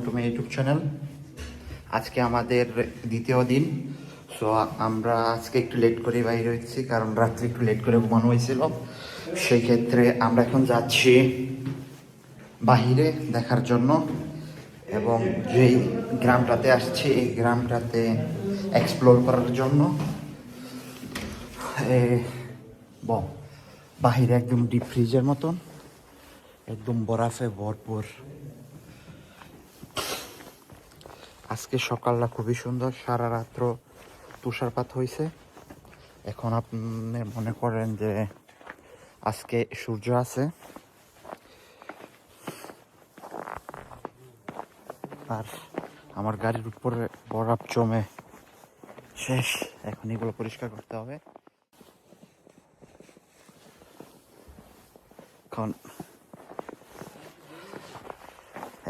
তুমি YouTube channel. আজকে আমাদের দ্বিতীয় দিন। সো আমরা আজকে একটু লেট করে বাইরে হয়েছি, কারণ রাত্রে একটু লেট করে ঘুমানো হয়েছিল। সেই ক্ষেত্রে আমরা এখন যাচ্ছি বাহিরে দেখার জন্য, এবং যেই গ্রামটাতে আসছি এই গ্রামটাতে এক্সপ্লোর করার জন্য। বাহিরে একদম ডিপ ফ্রিজের মতন, একদম বরফে ভরপুর। আজকে সকালটা খুবই সুন্দর, সারা রাত্র তুষারপাত হয়েছে। এখন আপনি মনে করেন যে আজকে সূর্য আছে, আর আমার গাড়ির উপরে বরফ জমে শেষ। এখন এগুলো পরিষ্কার করতে হবে।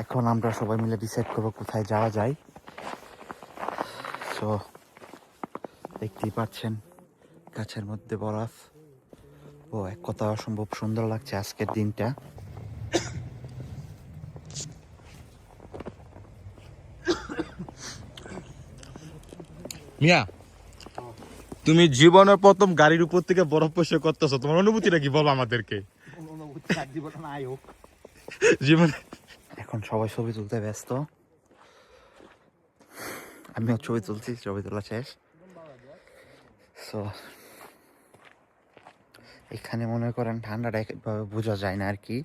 এখন আমরা সবাই মিলে ডিসাইড করবো কোথায় যাওয়া যায়। সো দেখতেই পাচ্ছেন গাছের মধ্যে বরফ। এক কথা অসম্ভব সুন্দর লাগছে আজকের দিনটা। মিয়া, তুমি জীবনের প্রথম গাড়ির উপর থেকে বরফ পরিষ্কার করতেছো, তোমার অনুভূতিটা কি বলো আমাদেরকে? জীবনে এখন সবাই ছবি তুলতে ব্যস্ত, আমিও ছবি তুলছি, ছবি তোলা শেষ। সো এখানে মনে করেন ঠান্ডাটা একভাবে বোঝা যায় না আর কি।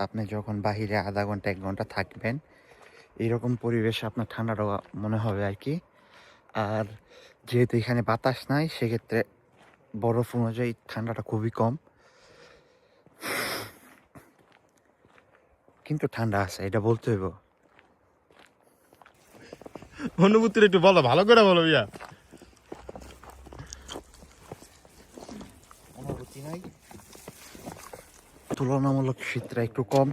আপনি যখন বাহিরে আধা ঘন্টা 1 ঘন্টা থাকবেন, এইরকম পরিবেশে আপনার ঠান্ডাটা মনে হবে আর কি। আর যেহেতু এখানে বাতাস নাই, সেক্ষেত্রে বরফ অনুযায়ী ঠান্ডাটা খুবই কম, কিন্তু ঠান্ডা আছে, এটা বলতে হইব। অনুভূতিটা একটু বলো, ভালো করে বলো মিয়া। অনুভূতি নাই, তুলনামূলক শীতটা একটু কম,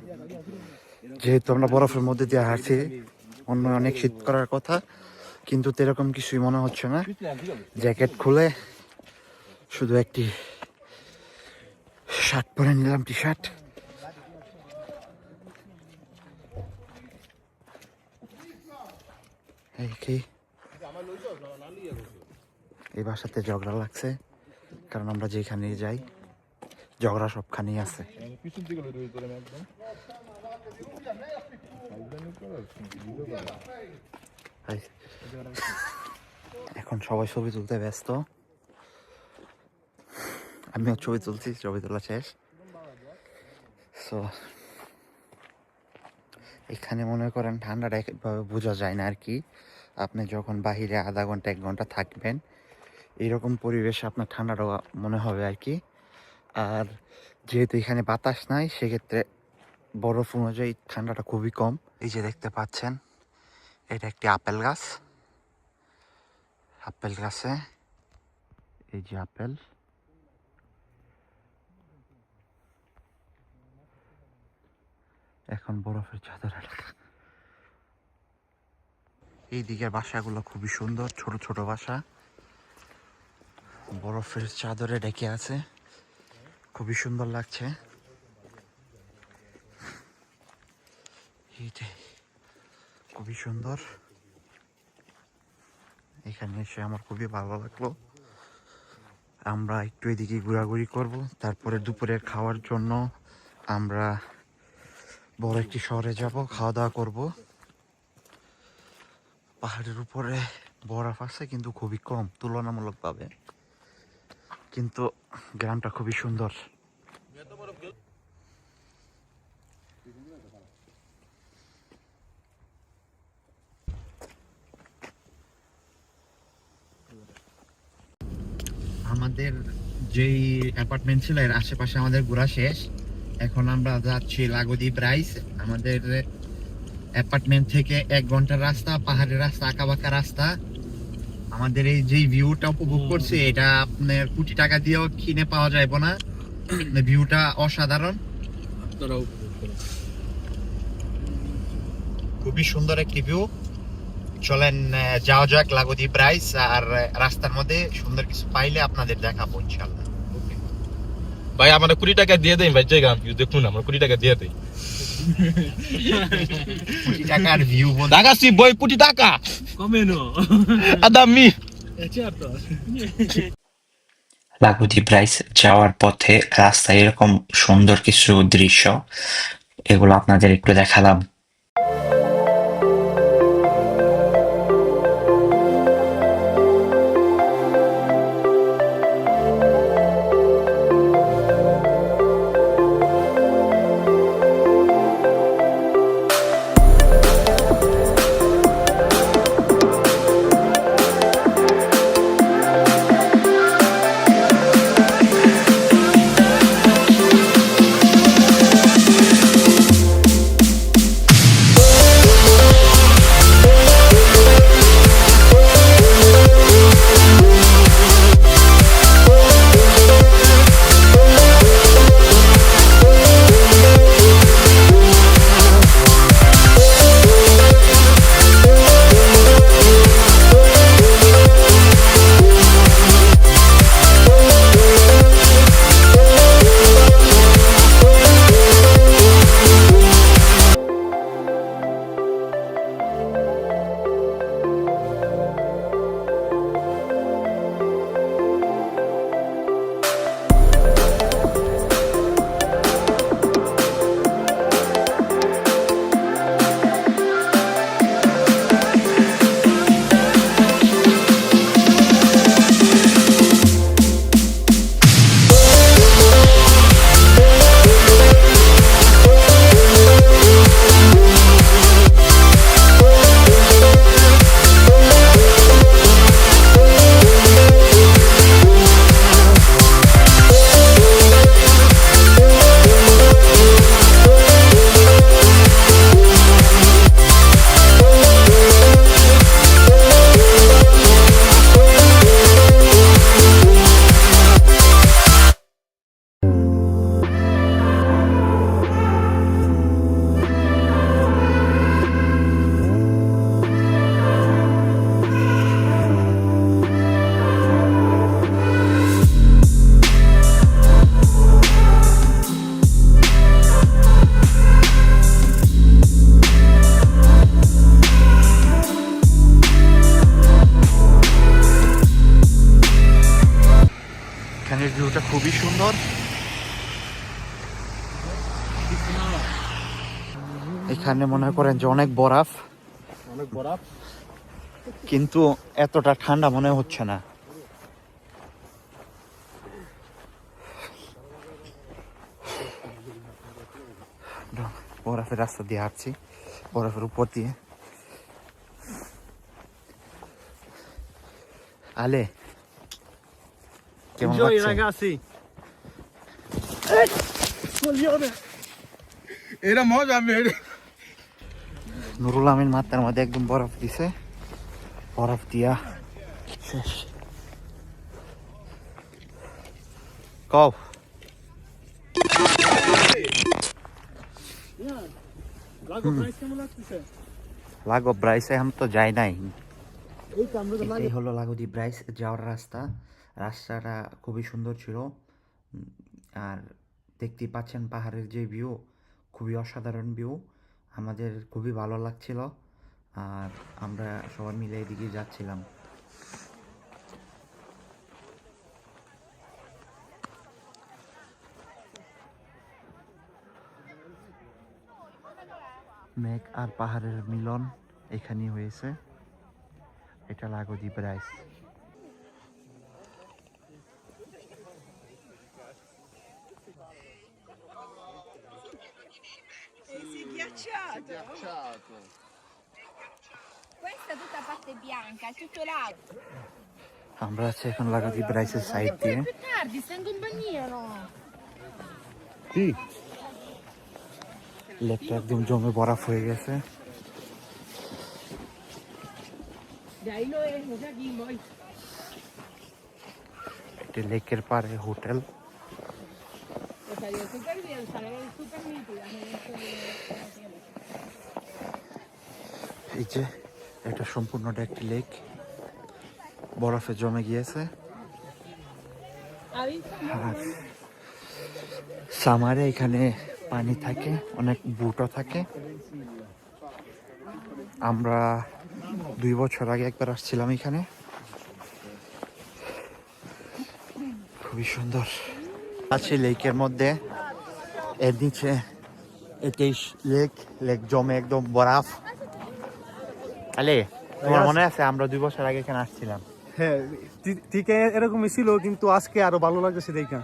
যেহেতু আমরা বরফের মধ্যে দিয়ে হাঁটছি। অন্য অনেক শীত করার কথা, কিন্তু এরকম কিছুই মনে হচ্ছে না। জ্যাকেট খুলে শুধু একটি শার্ট পরে নিলাম, টি শার্ট। এই বাসাতে ঝগড়া লাগছে, কারণ আমরা যেখানে যাই ঝগড়া সবখানেই আছে। এখন সবাই ছবি তুলতে ব্যস্ত, আমিও ছবি তুলছি, ছবি তোলা শেষ। সো এখানে মনে করেন ঠান্ডাটা একভাবে বোঝা যায় না আর কি। আপনি যখন বাহিরে আধা ঘন্টা 1 ঘন্টা থাকবেন, এইরকম পরিবেশে আপনার ঠান্ডাটা মনে হবে আর কি। আর যেহেতু এখানে বাতাস নাই, সেক্ষেত্রে বরফ অনুযায়ী ঠান্ডাটা খুবই কম। এই যে দেখতে পাচ্ছেন, এটা একটি আপেল গাছ। আপেল গাছে এই যে আপেল, এখন বরফের চাদর। এই দিকের বাসাগুলো খুবই সুন্দর, ছোট ছোট বাসা, বরফের চাদরে ঢেকে আছে, খুবই সুন্দর লাগছে। এইটাই খুবই সুন্দর। এখানে এসে আমার খুবই ভালো লাগলো। আমরা একটু এদিকে ঘোরাঘুরি করব, তারপরে দুপুরের খাওয়ার জন্য আমরা বড় একটি শহরে যাব, খাওয়া দাওয়া করব। পাহাড়ের উপরে বরফ আছে, কিন্তু খুবই কম তুলনামূলকভাবে, কিন্তু গ্রামটা খুবই সুন্দর। আমাদের যেই অ্যাপার্টমেন্ট ছিল এর আশেপাশে আমাদের ঘোরা শেষ। এখন আমরা যাচ্ছি লাগুদ্বীপ রাইস। আমাদের অ্যাপার্টমেন্ট থেকে 1 ঘন্টার রাস্তা, পাহাড়ের রাস্তা, আঁকাবাঁকা রাস্তা। আমাদের এই যে ভিউটা উপভোগ করছি, এটা আপনার কোটি টাকা দিয়েও কিনে পাওয়া যাবে না। ভিউটা অসাধারণ, খুবই সুন্দর একটি ভিউ। চলেন যাওয়া যাক লাগুদ্বীপ রাইস, আর রাস্তার মধ্যে সুন্দর কিছু পাইলে আপনাদের দেখাবো ইনশাল্লাহ। ভাই, আমার 20 টাকা দিয়ে দেন ভাই, জায়গা দেখুন, আমার 20 টাকা দিয়ে দেয়। কোটি টাকার ভিউ বন্ধু। Ragazzi, voi puti taka! Come no? Adammi! Certo. লাগুদি ব্রাইস যাওয়ার পথে রাস্তায় এরকম সুন্দর কিছু দৃশ্য, এগুলো আপনাদের একটু দেখালাম। এখানের ভিউটা খুবই সুন্দর। এখানে মনে করেন যে অনেক বরফ, অনেক বরফ। কিন্তু এতটা ঠান্ডা মনে হচ্ছে না। বরফের রাস্তা দিয়ে হাঁটছি, বরফের উপর দিয়ে। আলে কেমন Enjoy লাগছে? ragazzi. Era moja mere. Nurul Amin মাথার মধ্যে একদম বরফ দিছে, বরফ দিয়া শেষ। কও Lago Price কেমন লাগতেছে? লাগো ব্রাইসে আমি তো যাই নাই। এই তো আমরা তো এটাই হলো লাগুদি ব্রাইস যাওয়ার রাস্তা। রাস্তাটা খুবই সুন্দর ছিল, আর দেখতেই পাচ্ছেন পাহাড়ের যে ভিউ, খুবই অসাধারণ ভিউ। আমাদের খুবই ভালো লাগছিল, আর আমরা সবাই মিলে এদিকে যাচ্ছিলাম। মেঘ আর পাহাড়ের মিলন এখানেই হয়েছে। এটা লাগুদি Bryce. Si è ghiacciato. Questa è tutta parte bianca, è tutto lago. আমরা আছি এখন লাগুদি ব্রাইসের সাইড দিয়ে। Più tardi, stai in compagnia, no? কি লেকটা একদম জমে বরফ হয়ে গেছে। Dai, lo è, lo sai chi vuoi? এটি লেকের পাড়ে hotel. Lo sai, il super video, sarà super nitido. এই যে এটা সম্পূর্ণটা একটি লেক, বরফে জমে গিয়েছে। Ha visto? আর সামারে এখানে পানি থাকে, অনেক বুটও থাকে। আমরা 2 বছর আগে একবার আসছিলাম এখানে, খুবই সুন্দর আছে লেকের মধ্যে। এর নিচে এটাই লেক জমে একদম বরফ। আলে তোমার মনে আছে আমরা 2 বছর আগে এখানে আসছিলাম? হ্যাঁ, ঠিক এরকমই ছিল, কিন্তু আজকে আরো ভালো লাগতেছে দেখা।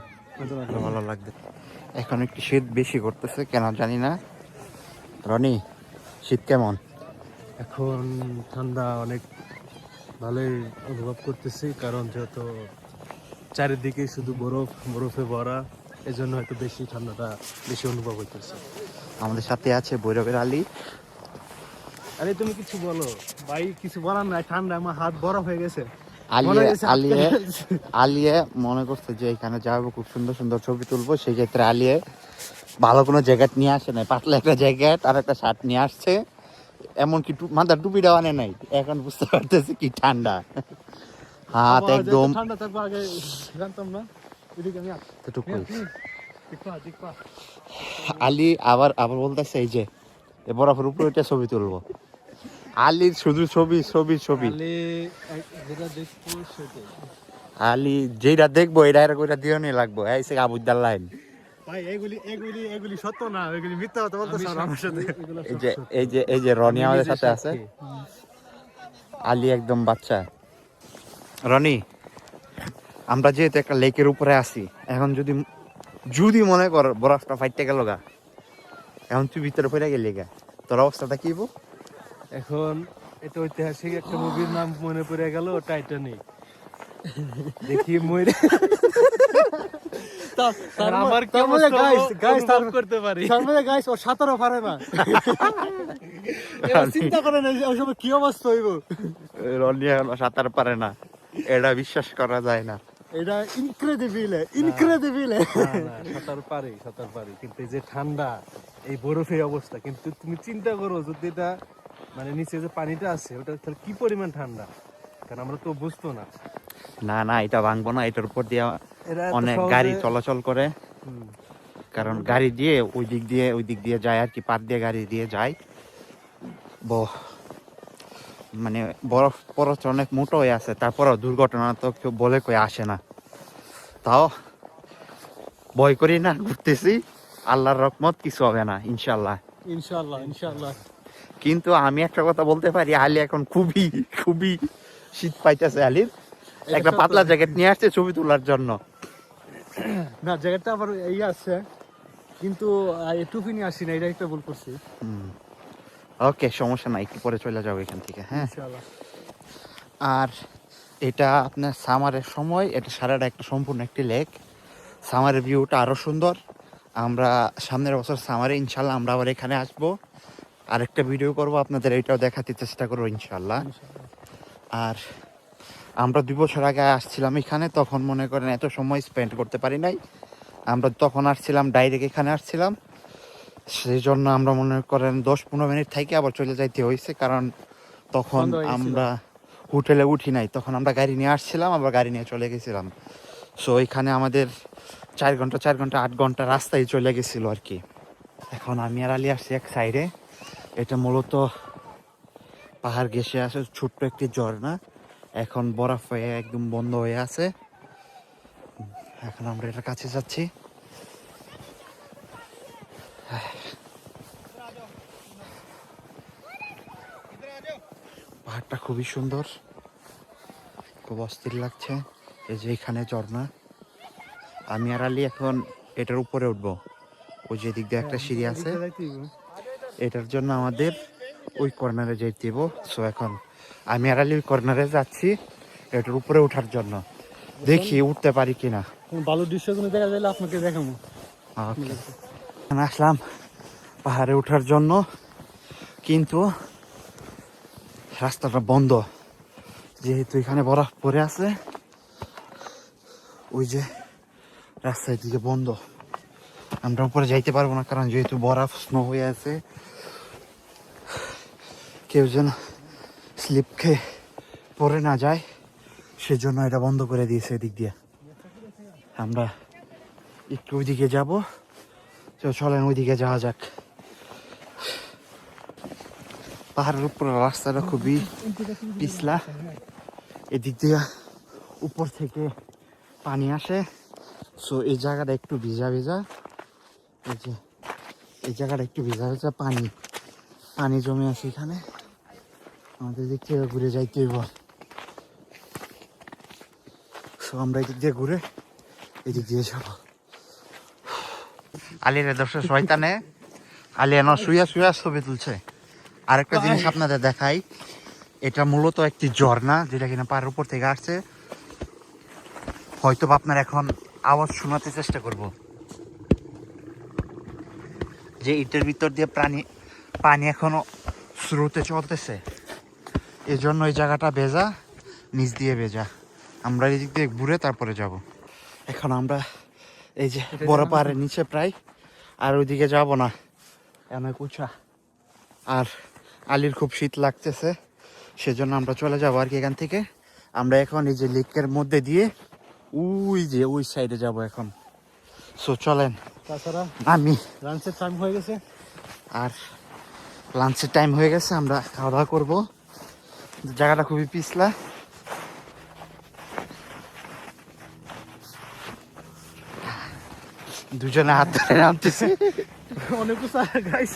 ভালো লাগবে। এখন একটু শীত বেশি করতেছে, কেন জানি না। রনি, শীত কেমন? এখন ঠান্ডা অনেক ভালোই অনুভব করতেছি, কারণ যেহেতু চারিদিকে শুধু বরফে ভরা, এজন্য হয়তো বেশি ঠান্ডাটা বেশি অনুভব হইতেছে। আমাদের সাথে আছে ভৈরবের আলী। আরে তুমি কিছু বলো ভাই, কিছু বলার নাই, ঠান্ডা আমার হাত বরফ হয়ে গেছে। আলিয়ে মনে করছে যে এখানে যাবো, খুব সুন্দর সুন্দর ছবি তুলবো। সেই ক্ষেত্রে আলিয়ে ভালো কোনো জ্যাকেট নিয়ে আসে নাই, পাতলা একটা জ্যাকেট আর একটা শার্ট নিয়ে আসছে। এমনকি মাথার টুপিটাও আনে নাই। এখন বুঝতে পারতেছি কি ঠান্ডা, হাত একদম ঠান্ডা থাকবো, আগে জানতাম না। এদিকে আমি এতটুকুই। দেখবা আলী আবার বলতেছে এই যে এ বরফের উপরে ওইটা ছবি তুলবো। আলীর শুধু ছবি ছবি ছবি। যেটা দেখবো সেটাই আলী যেটা দেখবো এটা ওইটা দিয়ে নিয়ে লাগবো। এই সে আবুদ্দার লাইন। ভাই, এগুলি সত্য না, এগুলি মিথ্যা কথা বলতেছ আমার সাথে। এই যে রনি আমাদের সাথে আছে। আলী একদম বাচ্চা। রনি, আমরা যেহেতু একটা লেকের উপরে আছি, এখন যদি মনে কর বরফটা ফাইটতে গেল গা, এখন তুই ভিতরে পড়ে গেলি গা, তোর অবস্থাটা কি? এখন এটা ঐতিহাসিক একটা মুভির নাম মনে পড়ে গেল, টাইটানিক। দেখি মরে আমার কি অবস্থা করতে পারি। গাইস ও সাঁতারও পারে না, চিন্তা করেন ওই সময় কি অবস্থা হইব। রনি এখন সাঁতার পারে না, এটা বিশ্বাস করা যায় না। এটা ইনক্রেডিবল। সাঁতার পারি, কিন্তু এই যে ঠান্ডা, এই বরফে অবস্থা, কিন্তু তুমি চিন্তা করো যদি এটা মানে নিচে যে পানিটা আছে ওটা তাহলে কি পরিমাণ ঠান্ডা, কারণ আমরা তো বুঝতো না। না এটা ভাঙবো না, এটার উপর দিয়ে অনেক গাড়ি চলাচল করে, কারণ গাড়ি দিয়ে ওই দিক দিয়ে যায় আর কি, পাত দিয়ে গাড়ি দিয়ে যায়। মানে বরফ অনেক মোটো হয়ে আছে, তারপরও দুর্ঘটনা তো কেউ বলে কই আসে না। তাও ভয় করি না, ঘুরতেছি, আল্লাহর রহমত, কিছু হবে না ইনশাল্লাহ। কিন্তু আমি একটা কথা বলতে পারি, আলী এখন খুবই খুবই শীত পাইতেছে। আলীর একটা পাতলা জ্যাকেট নিয়ে আসছে ছবি তোলার জন্য। না, জ্যাকেটটা আবার এই আছে, কিন্তু টুপি নিয়ে আসি না, এটা একটা ভুল করছি। ওকে, সমস্যা নাই, একটু পরে চলে যাবো এখান থেকে। হ্যাঁ, ইনশাআল্লাহ। আর এটা আপনার সামারের সময়, এটা সারাটা একটা সম্পূর্ণ একটি লেক। সামারের ভিউটা আরো সুন্দর। আমরা সামনের বছর সামারে ইনশাল্লাহ আমরা আবার এখানে আসবো, আরেকটা ভিডিও করব, আপনাদের এটাও দেখাতে চেষ্টা করবো ইনশাল্লাহ। আর আমরা 2 বছর আগে আসছিলাম এখানে, তখন মনে করেন এত সময় স্পেন্ড করতে পারি নাই। আমরা তখন আসছিলাম ডাইরেক্ট এখানে আসছিলাম, সেই জন্য আমরা মনে করেন 10-15 মিনিট থেকে আবার চলে যাইতে হয়েছে, কারণ তখন আমরা হোটেলে উঠি নাই, তখন আমরা গাড়ি নিয়ে আসছিলাম, আবার গাড়ি নিয়ে চলে গেছিলাম। সো এখানে আমাদের 4 ঘন্টা 8 ঘন্টা রাস্তায় চলে গেছিল আর কি। এখন আমি আর আলী আসছি এক সাইডে, এটা মূলত পাহাড় ঘেঁষে আছে ছোট্ট একটি ঝর্ণা, এখন বরফ হয়ে একদম বন্ধ হয়ে আছে। এখন আমরা এটার কাছে যাচ্ছি। পাহাড়টা খুবই সুন্দর, খুব অস্থির লাগছে। এই যে এখানে ঝর্ণা, আমি আর আলী এখন এটার উপরে উঠবো। ওই যে দিক দিয়ে একটা সিঁড়ি আছে, এটার জন্য আমাদের ওই কর্নারে যেতে দিব। সো এখন আমি আর আলী ওই কর্নারে যাচ্ছি এটার উপরে ওঠার জন্য, দেখি উঠতে পারি কিনা। ভালো দৃশ্যগুলো দেখা যাইলে আপনাকে দেখাবো। আসলাম পাহাড়ে ওঠার জন্য, কিন্তু রাস্তাটা বন্ধ, যেহেতু এখানে বরফ পড়ে আছে। ওই যে রাস্তার দিকে বন্ধ, আমরা উপরে যাইতে পারবো না, কারণ যেহেতু বরফ স্নো হয়ে আছে, কেউ যেন স্লিপ খেয়ে পড়ে না যায়, সেজন্য এটা বন্ধ করে দিয়েছে এদিক দিয়ে। আমরা একটু ওইদিকে যাব, তো চলেন ওইদিকে যাওয়া যাক। পাহাড়ের উপরে রাস্তাটা খুবই পিছলা, এদিক দিয়ে উপর থেকে পানি আসে। সো এই জায়গাটা একটু ভিজা ভিজা, এই যে এই জায়গাটা একটু ভিজা ভিজা, পানি পানি জমে আসে এখানে। আমাদের দিক থেকে ঘুরে যাইতে হইব। সো আমরা এদিক দিয়ে ঘুরে এদিক দিয়ে যাব। আলির দর্শক শয়তানে আলি এনে শুয়া শুয়া ছবি তুলছে। আরেকটা জিনিস আপনাদের দেখাই, এটা মূলত একটি ঝর্ণা যেটা কিনা পাহাড়ের উপর থেকে আসছে। হয়তো আপনার এখন আওয়াজ শোনাতে চেষ্টা করব, যে ইটের ভিতর দিয়ে পানি এখনো স্রোতে চলতেছে, এই জন্য এই জায়গাটা ভেজা, নিচ দিয়ে ভেজা। আমরা এই দিক দিয়ে ঘুরে তারপরে যাব। এখন আমরা এই যে বড় পাহাড়ের নিচে প্রায়, আর ওইদিকে যাব না, এমন কুচা। আর আলির খুব শীত লাগতেছে, সেজন্য আমরা চলে যাবো আর কি এখান থেকে। আমরা এখন এই যে লেকের মধ্যে দিয়ে ওই সাইডে যাব এখন। সো চলেন। তাছাড়া আমি লাঞ্চের টাইম হয়ে গেছে, আর লাঞ্চের টাইম হয়ে গেছে, আমরা খাওয়া দাওয়া করবো। জায়গাটা খুবই পিছলা। দুজনে হাত ধরে নামতেছে। অনেক গাইস।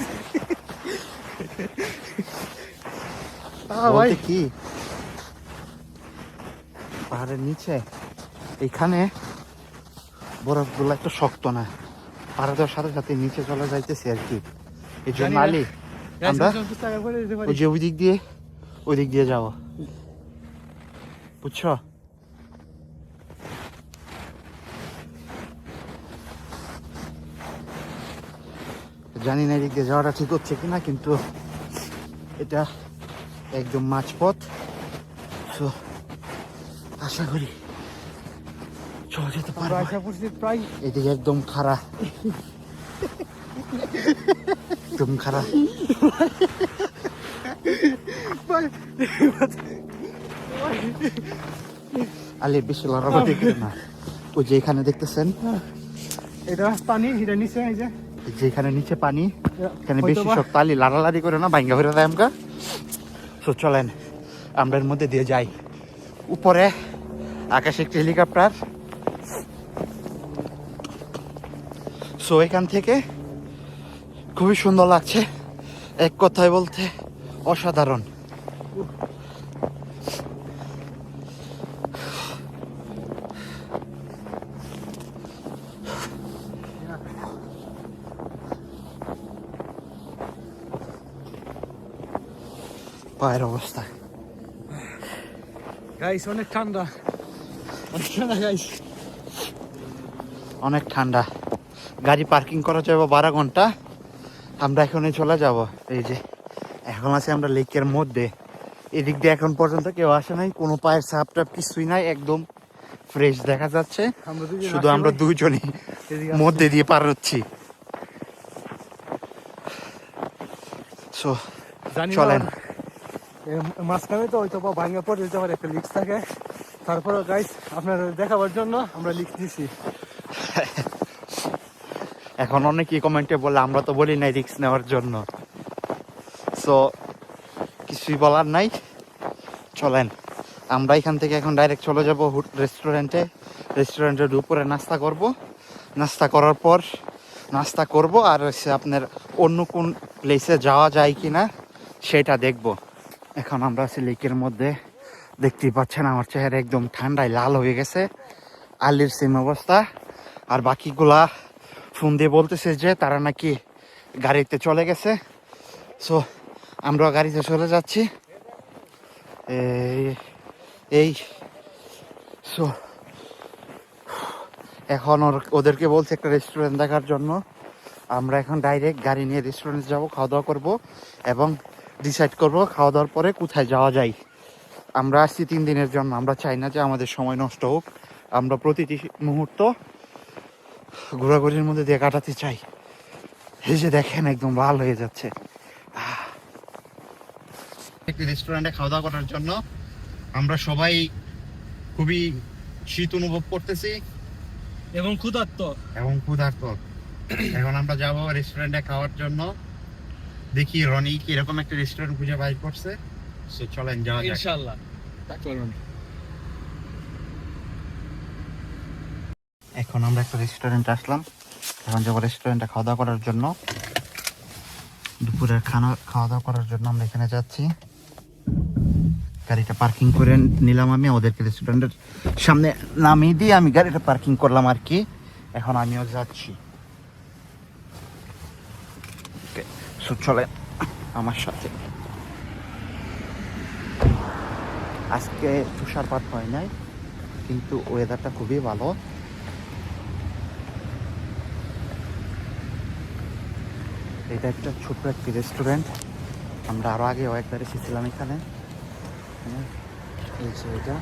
বলতে কি, পাহাড়ের নিচে এখানে বরফগুলো একটু শক্ত না, পাহাড় দেওয়ার সাথে সাথে নিচে চলে যাইতেছে আর কি। এই জন্য আলি আমরা ওই যে ওই দিক দিয়ে যাবো, বুঝছো? জানি না এদিক দিয়ে যাওয়াটা ঠিক হচ্ছে কিনা, কিন্তু এটা একদম মাঝপথ। তো আশা করি চলে যেতে পারবো। প্রায় এদিকে একদম খাড়া, একদম খাড়া। আলে বেশি লড়াবাড়ি করে না। ওই যে এখানে দেখতেছেন, এটা পানি, এটা নিচে, এই যে যেখানে নিচে পানি, এখানে বেশি শক্ত। আলি লাড়ালাড়ি করে না, ভাঙ্গা হয়ে দেয় আমকা। তো চলেন আমরা এর মধ্যে দিয়ে যাই। উপরে আকাশে একটি হেলিকপ্টার। সো এখান থেকে খুবই সুন্দর লাগছে, এক কথায় বলতে অসাধারণ। পায়ের অবস্থা গাইস অনেক ঠান্ডা, গাইস অনেক ঠান্ডা। গাড়ি পার্কিং করা যাবে 12 ঘন্টা। আমরা এখনই চলে যাব। এই যে এখন আছে আমরা লেকের মধ্যে, এদিক দিয়ে এখন পর্যন্ত কেউ আসে নাই, কোনো পায়ের ছাপ টাপ কিছুই নাই, একদম ফ্রেশ দেখা যাচ্ছে। শুধু আমরা দুজনই মধ্যে দিয়ে পার হচ্ছি। সো চলেন। মাঝখানে তো হয়তো ভাঙা পড়ে যেতে পারে, একটা লিক্স থাকে। তারপরে গাইস আপনার দেখাবার জন্য আমরা লিক্স দিছি। এখন অনেকেই কমেন্টে বলে আমরা তো বলি নাই রিস্ক নেওয়ার জন্য। সো কিছুই বলার নাই, চলেন। আমরা এখান থেকে এখন ডাইরেক্ট চলে যাব রেস্টুরেন্টের উপরে নাস্তা করব। নাস্তা করার পর নাস্তা করব, আর হচ্ছে আপনার অন্য কোন প্লেসে যাওয়া যায় কি না সেটা দেখব। এখন আমরা আছি লেকের মধ্যে, দেখতেই পাচ্ছেন আমার চেহারা একদম ঠান্ডায় লাল হয়ে গেছে। আলির সেম অবস্থা। আর বাকিগুলা ফোন দিয়ে বলতেছে যে তারা নাকি গাড়িতে চলে গেছে। সো আমরা গাড়িতে চলে যাচ্ছি। এই সো এখন ওদেরকে বলছে একটা রেস্টুরেন্ট দেখার জন্য। আমরা এখন ডাইরেক্ট গাড়ি নিয়ে রেস্টুরেন্টে যাবো, খাওয়া দাওয়া করবো এবং ডিসাইড করবো খাওয়া দাওয়ার পরে কোথায় যাওয়া যায়। আমরা আসছি 3 দিনের জন্য, আমরা চাই না যে আমাদের সময় নষ্ট হোক। আমরা প্রতিটি মুহূর্ত ঘোরাঘুরির মধ্যে দিয়ে কাটাতে চাই। এই যে দেখেন একদম লাল হয়ে যাচ্ছে। একটি রেস্টুরেন্টে খাওয়া দাওয়া করার জন্য আমরা সবাই খুবই শীত অনুভব করতেছি এবং ক্ষুধার্ত। এখন আমরা যাব রেস্টুরেন্টে খাওয়ার জন্য। দেখি রনি কি এরকম একটা রেস্টুরেন্ট খুঁজে বাই করছে। সো চলেন যাওয়া যাক। ইনশাআল্লাহ চলুন। এখন আমরা একটা রেস্টুরেন্টে আসলাম। এখন যাবো রেস্টুরেন্টে খাওয়া দাওয়া করার জন্য। দুপুরের খাওয়া দাওয়া করার জন্য আমরা এখানে যাচ্ছি। গাড়িটা পার্কিং করে নিলাম আমি, ওদেরকে রেস্টুরেন্টের সামনে নামিয়ে দিয়ে আমি গাড়িটা পার্কিং করলাম আর কি। এখন আমিও যাচ্ছি। সো চলে আমার সাথে। আজকে তুষারপাত হয় নাই, কিন্তু ওয়েদারটা খুবই ভালো। এটা একটা ছোট্ট একটি রেস্টুরেন্ট। আমরা আরো আগেও একবার এসেছিলাম এখানে। এই যে এটা,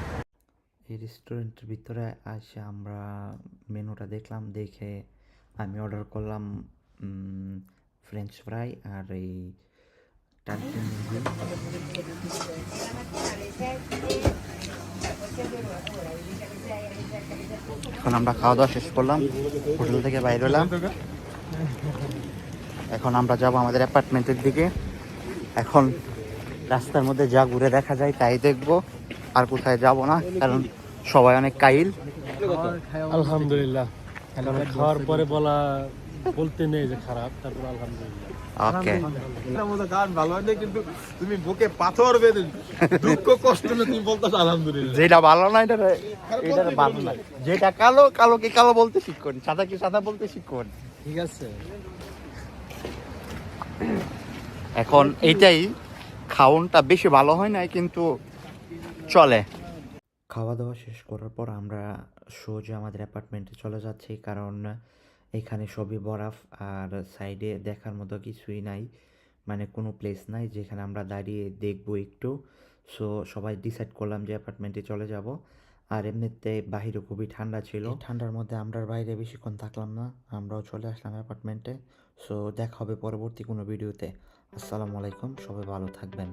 এই রেস্টুরেন্টের ভিতরে আসে আমরা মেনুটা দেখলাম, দেখে আমি অর্ডার করলাম ফ্রেঞ্চ ফ্রাই আর এই টার্কি মুরগি। এখন আমরা খাওয়া দাওয়া শেষ করলাম, হোটেল থেকে বাইরে হলাম। এখন আমরা যাব আমাদের অ্যাপার্টমেন্টের দিকে। এখন রাস্তার মধ্যে যা ঘুরে দেখা যায় তাই দেখবো, আর কোথায় যাব না, কারণ সবাই অনেক কাইল। আলহামদুলিল্লাহ, কারণ খাওয়ার পরে বলতে নেই যে খারাপ, তারপর আলহামদুলিল্লাহ। ওকে, গান ভালো হয় না, কিন্তু তুমি বুকে পাথর বেঁধে দুঃখ কষ্ট না তুমি বলতেছ আলহামদুলিল্লাহ। যেটা ভালো না এটা ভালো না, যেটা কালো কালোকে কালো বলতে শিখুন, সাদা কি সাদা বলতে শিখুন। ঠিক আছে, এখন এইটাই খাওনটা বেশি ভালো হয় না, কিন্তু চলে। খাওয়া দাওয়া শেষ করার পর আমরা সোজা আমাদের অ্যাপার্টমেন্টে চলে যাচ্ছি, কারণ এখানে সবই বরফ আর সাইডে দেখার মতো কিছুই নাই, মানে কোনো প্লেস নাই যেখানে আমরা দাঁড়িয়ে দেখবো একটু। সো সবাই ডিসাইড করলাম যে অ্যাপার্টমেন্টে চলে যাব। আর এমনিতে বাহিরে খুবই ঠান্ডা ছিল, ঠান্ডার মধ্যে আমরা বাইরে বেশিক্ষণ থাকলাম না, আমরাও চলে আসলাম অ্যাপার্টমেন্টে। সো দেখা হবে পরবর্তী কোনো ভিডিওতে। আসসালামু আলাইকুম, সবাই ভালো থাকবেন।